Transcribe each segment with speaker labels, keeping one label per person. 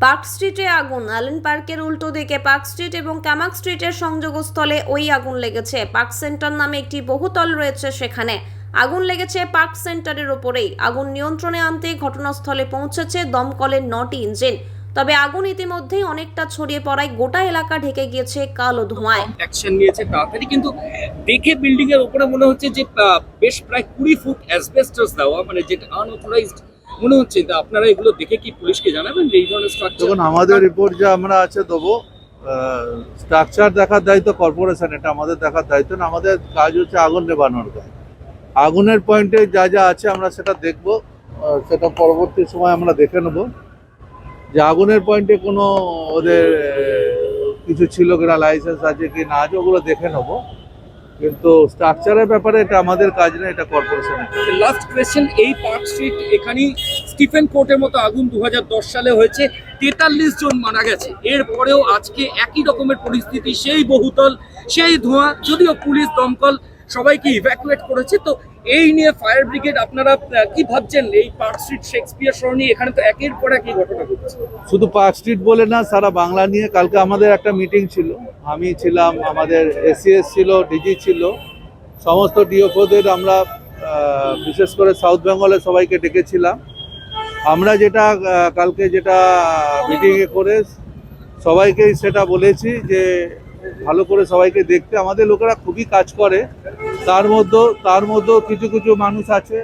Speaker 1: Park স্ট্রিটে আগুন। Allen পার্কের উল্টো দিকে পার্ক স্ট্রিট এবং কামাক স্ট্রিটের সংযোগস্থলে ওই আগুন লেগেছে। পার্ক সেন্টার নামে একটি বহুতল রয়েছে, সেখানে আগুন লেগেছে পার্ক সেন্টারের ওপরেই। আগুন নিয়ন্ত্রণে আনতে ঘটনাস্থলে পৌঁছেছে দমকলের 9টি ইঞ্জিন। তবে আগুন ইতিমধ্যেই অনেকটা ছড়িয়ে পড়ায় গোটা এলাকা ঢেকে গিয়েছে কালো ধোঁয়ায়।
Speaker 2: অ্যাকশন নিয়েছে তাড়াতাড়ি, কিন্তু দেখে বিল্ডিং এর উপরে মনে হচ্ছে যে বেশ প্রায় 20 ফুট অ্যাসবেস্টস দেওয়া, মানে যেটা আনঅথরাইজড মনে হচ্ছে। তা আপনারা এগুলো দেখে কি পুলিশকে জানাবেন যে এই ধরনের স্ট্রাকচার?
Speaker 3: দেখুন, আমাদের রিপোর্ট যা আমরা আছে দেবো। স্ট্রাকচার দেখার দায়িত্ব কর্পোরেশন, এটা আমাদের দেখার দায়িত্ব না। আমাদের কাজ হচ্ছে আগুন নেভানোর কাজ। আগুনের পয়েন্টে যা যা আছে আমরা সেটা দেখব, সেটা পরবর্তী সময় আমরা দেখে নেব যে আগুনের পয়েন্টে কোনো ওদের কিছু ছিল কিনা, লাইসেন্স আছে কি না আছে, ওগুলো দেখে নেব। কিন্তু স্ট্রাকচারের ব্যাপারে এটা আমাদের কাজ না, এটা কর্পোরেশনের।
Speaker 2: লাস্ট কোয়েশ্চেন, এই পার্ক স্ট্রিট এখানেই স্টিফেন কোর্টের মতো আগুন 2010 সালে হয়েছে, 43 জন মারা গেছে। এরপরেও আজকে একই রকমের পরিস্থিতি, সেই বহুতল, সেই ধোঁয়া। যদিও পুলিশ দমকল সবাইকে ইভ্যাকুয়েট করেছে। তো এই নিয়ে ফায়ার ব্রিগেড আপনারা কি ভাবছেন? এই পার্ক স্ট্রিট শেক্সপিয়ার সরণি, এখানে তো একের পর এক ঘটনা ঘটছে।
Speaker 3: শুধু পার্ক স্ট্রিট বলে না, সারা বাংলা নিয়ে কালকে আমাদের একটা মিটিং ছিল। আমি ছিলাম, আমাদের এসিএস ছিল, ডিজি ছিল, সমস্ত ডিওফোদের আমরা বিশেষ করে সাউথ বেঙ্গলের সবাইকে ডেকেছিলাম। আমরা যেটা কালকে যেটা মিটিংয়ে করে সবাইকেই সেটা বলেছি যে ভালো করে সবাইকে দেখতে। আমাদের লোকেরা খুবই কাজ করে, তার মধ্যেও কিছু কিছু মানুষ আছে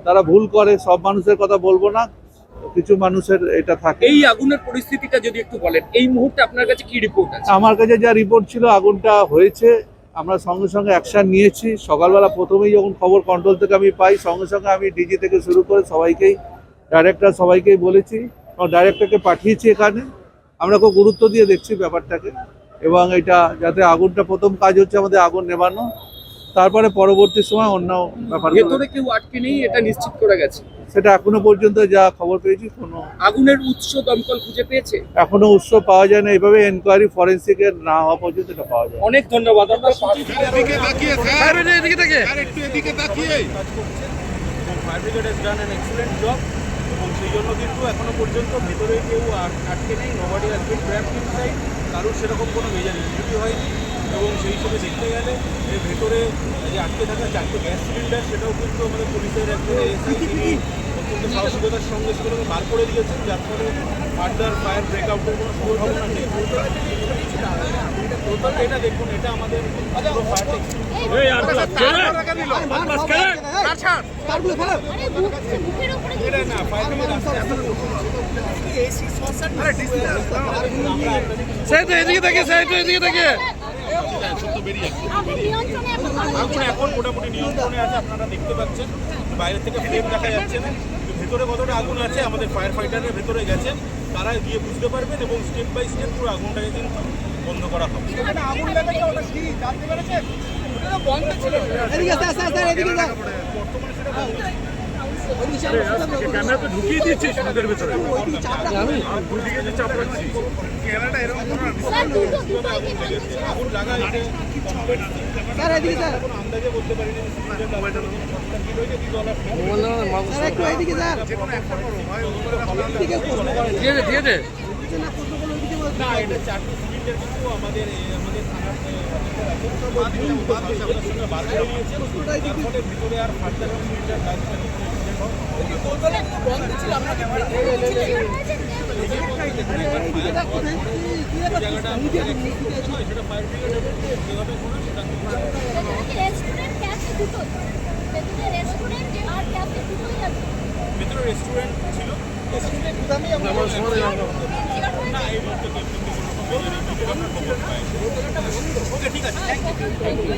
Speaker 3: তারা ভুল করে। সব মানুষের কথা বলবো না, কিছু মানুষের এটা থাকে।
Speaker 2: এই আগুনের পরিস্থিতিটা যদি একটু বলেন, এই মুহূর্তে আপনার কাছে কি রিপোর্ট আছে?
Speaker 3: আমার কাছে যা রিপোর্ট ছিল, আগুনটা হয়েছে, আমরা সঙ্গে সঙ্গে অ্যাকশন নিয়েছি। সকালবেলা প্রথমেই যখন খবর কন্ট্রোল থেকে আমি পাই, সঙ্গে সঙ্গে আমি ডিজি থেকে শুরু করে সবাইকেই, ডাইরেক্টর সবাইকেই বলেছি, এবং ডাইরেক্টরকে পাঠিয়েছি এখানে। আমরা খুব গুরুত্ব দিয়ে দেখছি ব্যাপারটাকে, এবং এটা যাতে আগুনটা, প্রথম কাজ হচ্ছে আমাদের আগুন নেভানো, তারপরে পরবর্তী সময় অন্য ব্যাপার।
Speaker 2: ভেতরে কেউ আটকে নেই, এটা নিশ্চিত করে গেছে।
Speaker 3: সেটা এখনো পর্যন্ত যা খবর পেয়েছি, কোনো
Speaker 2: আগুনের উৎস দমকল খুঁজে পেয়েছে?
Speaker 3: এখনো উৎস পাওয়া যায় না। এইভাবে এনকোয়ারি ফরেন্সিকের না হওয়া পর্যন্ত এটা পাওয়া যায়।
Speaker 2: অনেক ধন্যবাদ।
Speaker 4: Fire brigade has done an excellent job, এবং সেই জন্য কিন্তু এখনো পর্যন্ত ভেতরে কেউ আটকে নেই। Nobody has been trapped inside, কারোর সেরকম কোনো মেজর ইনজুরি হয়নি। এবং সেই হিসেবে দেখতে গেলে এর ভেতরে যে আটকে থাকা 4টে গ্যাস সিলিন্ডার, সেটাও কিন্তু আমাদের পুলিশের একজন এসআই তিনি অত্যন্ত সাহসিকতার সঙ্গে সেগুলোকে বার করে দিয়েছেন, যার ফলে ফার্দার ফায়ার ব্রেকআউটের কোনো সম্ভাবনা নেই। টোটাল এটা দেখুন, এটা আমাদের পুরো ফায়ার আগুন এখন মোটামুটি নিয়ন্ত্রণে আছে, আপনারা দেখতে পাচ্ছেন। বাইরে থেকে ফ্লেম দেখা যাচ্ছে না, ভেতরে কতটা আগুন আছে আমাদের ফায়ার ফাইটাররা ভেতরে গেছেন, তারা গিয়ে বুঝতে পারবেন, এবং স্টেপ বাই স্টেপ পুরো আগুনটাকে কিন্তু বন্ধ করা হবে। ক্যামেরা তো ঢুকিয়ে দিচ্ছি সমুদ্রের ভেতরে, দুদিকে যে চাপ রাখছি, ক্যামেরাটা এরকম আগুন লাগা আন্দাজে বলতে পারিনি। না, এটা 4টে সিলিন্ডার কিন্তু আমাদের থানার সঙ্গে বার করে নিয়েছেন, তার ফলে ভিতরে আর ফার্দার সিলিন্ডার জায়গাটা সেটা ফায়ার ব্রিগেড যেভাবে করে সেটা ভিতরে রেস্টুরেন্ট ছিল। না, এই মুহূর্তে ওকে, ঠিক আছে, থ্যাংক ইউ।